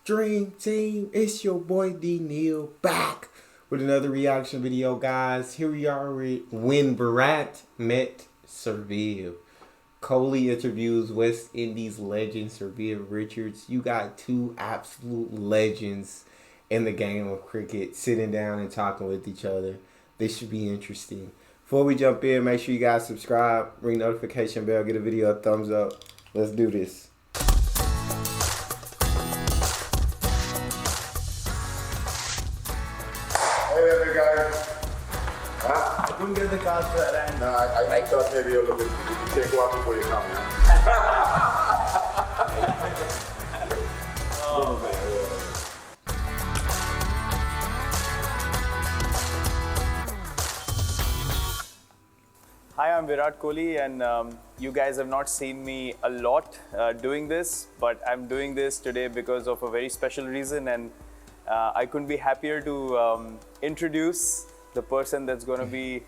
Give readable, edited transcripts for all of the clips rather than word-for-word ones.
Dream Team? It's your boy D Neal back with another reaction video, guys. Here we are when Virat met Seville. Kohli interviews West Indies legend Seville Richards. You got two absolute legends in the game of cricket sitting down and talking with each other. This should be interesting. Before we jump in, make sure you guys subscribe, ring notification bell, get a video a thumbs up. Let's do this. Hey there, guys. Huh? I couldn't get the cars to Atlanta. No, I thought maybe you take one before you come. Yeah? Oh, man. Hi, I'm Virat Kohli, and you guys have not seen me a lot doing this, but I'm doing this today because of a very special reason, and I couldn't be happier to introduce the person that's going to be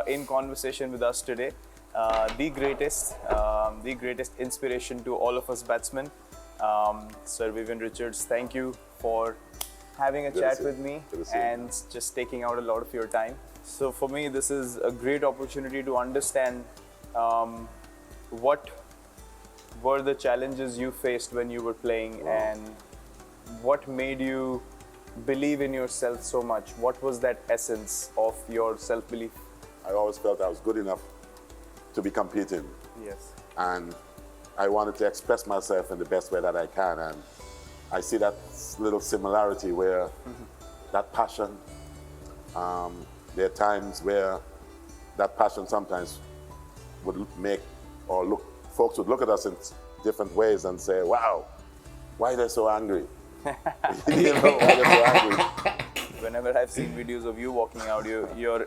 in conversation with us today, the greatest inspiration to all of us batsmen, Sir Vivian Richards. Thank you for having a chat with me and just taking out a lot of your time. So for me, this is a great opportunity to understand what were the challenges you faced when you were playing, and what made you believe in yourself so much. What was that essence of your self-belief? I always felt I was good enough to be competing. Yes. And I wanted to express myself in the best way that I can. And I see that little similarity where that passion, there are times where that passion sometimes would make, or look, folks would look at us in different ways and say, wow, why are they so angry? You know, why they're so angry? Whenever I've seen videos of you walking out, you're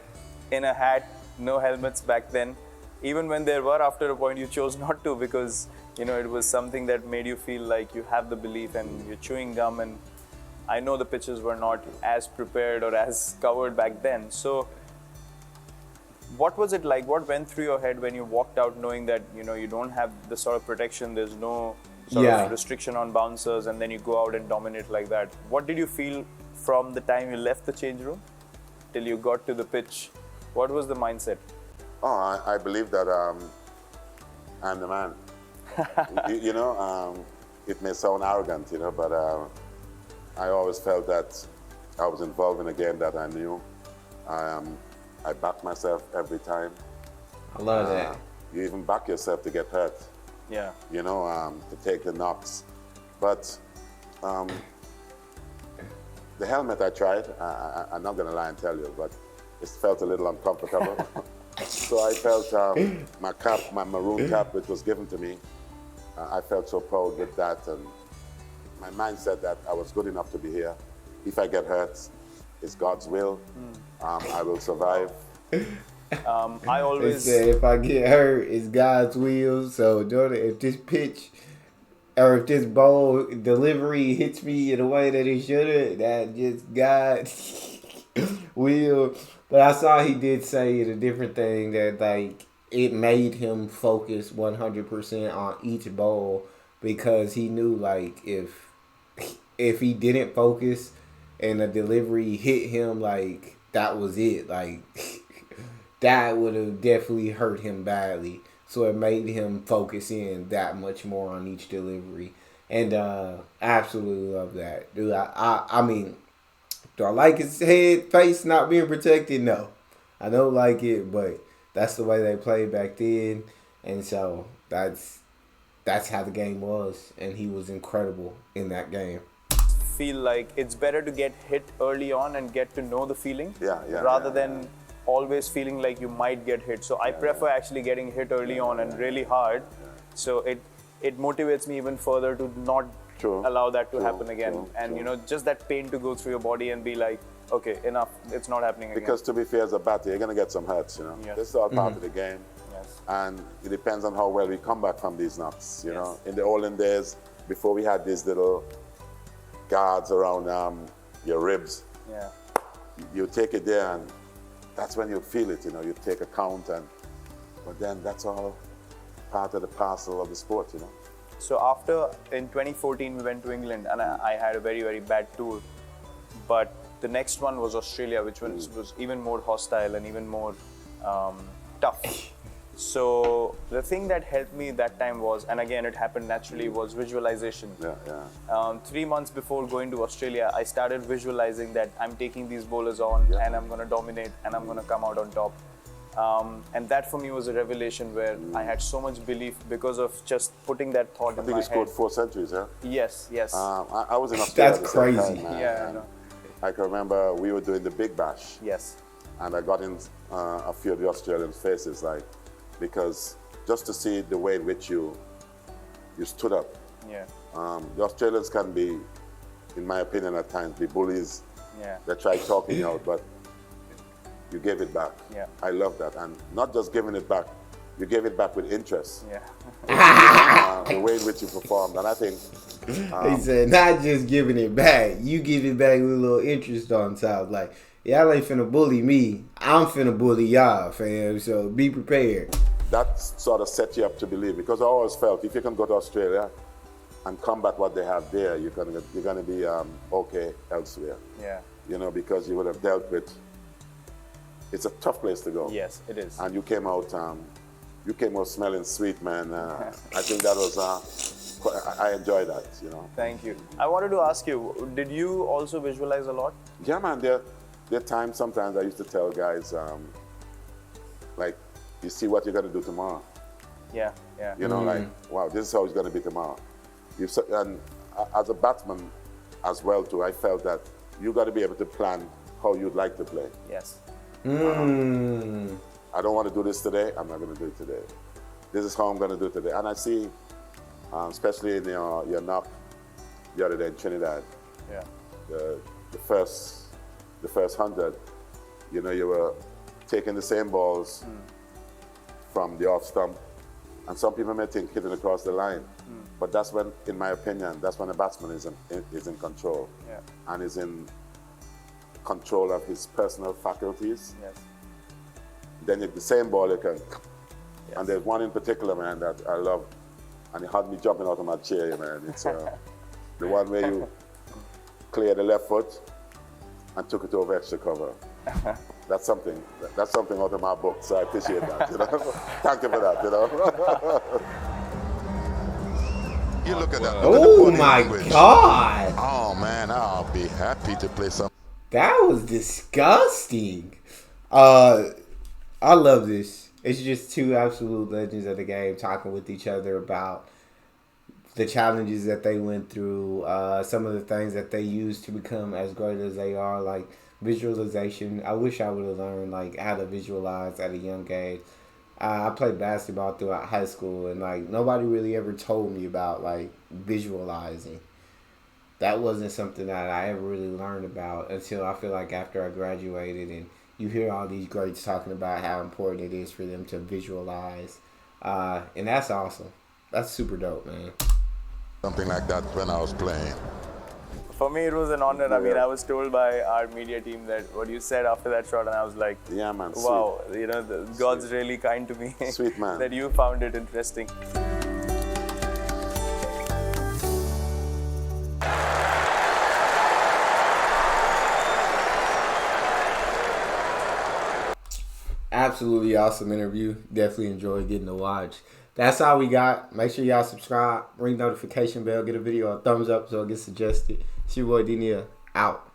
in a hat, no helmets back then. Even when there were, after a point, you chose not to because, you know, it was something that made you feel like you have the belief, and you're chewing gum, and I know the pitches were not as prepared or as covered back then. So what was it like? What went through your head when you walked out knowing that, you know, you don't have the sort of protection, there's no sort of restriction on bouncers, and then you go out and dominate like that? What did you feel from the time you left the change room till you got to the pitch? What was the mindset? Oh, I believe that I'm the man. You know, it may sound arrogant, you know, but I always felt that I was involved in a game that I knew. I backed myself every time. I love that. You even back yourself to get hurt. Yeah. You know, to take the knocks. But the helmet I tried, I'm not going to lie and tell you, but it felt a little uncomfortable. So I felt my cap, my maroon cap, which was given to me, I felt so proud with that, and my mindset that I was good enough to be here. If I get hurt, it's God's will. I will survive. I always say if I get hurt, it's God's will. So Jordan, if this pitch or if this ball delivery hits me in a way that it shouldn't, that just God's will. But I saw he did say a different thing that like it made him focus 100% on each ball, because he knew like if he didn't focus and the delivery hit him, like that was it. Like that would have definitely hurt him badly. So it made him focus in that much more on each delivery. And I absolutely love that. Dude, I mean, do I like his face not being protected? No. I don't like it, but that's the way they played back then. And so that's how the game was. And he was incredible in that game. feel like it's better to get hit early on and get to know the feeling rather than always feeling like you might get hit. So I prefer actually getting hit early on and really hard. So it motivates me even further to not allow that to happen again. And you know, just that pain to go through your body and be like, okay, enough, it's not happening again. Because to be fair, as a batter, you're going to get some hurts, you know. Yes. This is all part of the game. Yes. And it depends on how well we come back from these knocks, you know. In the olden days, before we had these little guards around your ribs, you take it there and that's when you feel it, you know. You take a count, but then that's all part of the parcel of the sport, you know. So after, in 2014, we went to England and I had a very, very bad tour. But the next one was Australia, which was even more hostile and even more tough. So the thing that helped me that time was, and again it happened naturally, was visualization. 3 months before going to Australia, I started visualizing that I'm taking these bowlers on and I'm going to dominate and I'm going to come out on top. And that for me was a revelation where I had so much belief because of just putting that thought in my head. I think he scored 4 centuries, huh? Yes, yes. I was in Australia. That's crazy. Time, Yeah, I know. I can remember we were doing the Big Bash. Yes. And I got in a few of the Australian faces, like, because just to see the way in which you stood up. Yeah. The Australians can be, in my opinion, at times be bullies. Yeah. They try talking you out, but you gave it back. Yeah. I love that. And not just giving it back, you gave it back with interest. Yeah. The way in which you performed. And I think... he said, not just giving it back. You give it back with a little interest on top. Like, y'all ain't finna bully me. I'm finna bully y'all, fam. So be prepared. That sort of set you up to believe. Because I always felt if you can go to Australia and combat what they have there, you're gonna be okay elsewhere. Yeah. You know, because you would have dealt with... It's a tough place to go. Yes, it is. And you came out smelling sweet, man. I think that was, I enjoyed that, you know. Thank you. I wanted to ask you, did you also visualize a lot? Yeah, man. There are times sometimes I used to tell guys, like, you see what you're going to do tomorrow. Yeah, yeah. You know, like, wow, this is how it's going to be tomorrow. And as a batsman as well, too, I felt that you got to be able to plan how you'd like to play. Yes. I don't want to do this today. I'm not going to do it today. This is how I'm going to do it today. And I see, especially in your knock the other day in Trinidad, Yeah. the first 100, you know, you were taking the same balls from the off stump, and some people may think hitting across the line, but that's when, in my opinion, that's when a batsman is in control, and is in control of his personal faculties. Yes. Then the same ball you can, and there's one in particular, man, that I love, and it had me jumping out of my chair, man. It's the one where you cleared the left foot and took it over extra cover. That's something out of my book, so I appreciate that, you know. Thank you for that, you know. You look at that. Oh my God. Oh man, I'll be happy to play some. That was disgusting. I love this. It's just two absolute legends of the game talking with each other about the challenges that they went through, some of the things that they used to become as great as they are, like visualization. I wish I would have learned like how to visualize at a young age. I played basketball throughout high school, and like nobody really ever told me about like visualizing. That wasn't something that I ever really learned about until I feel like after I graduated, and you hear all these greats talking about how important it is for them to visualize. And that's awesome. That's super dope, man. Something like that when I was playing. For me, it was an honor. I mean, I was told by our media team that what you said after that shot, and I was like, Yeah, man. wow, you know, God's really kind to me. Sweet, man. That you found it interesting. Absolutely awesome interview. Definitely enjoyed getting to watch. That's all we got. Make sure y'all subscribe, ring notification bell, get a video a thumbs up so it gets suggested. It's your boy D Neal, out.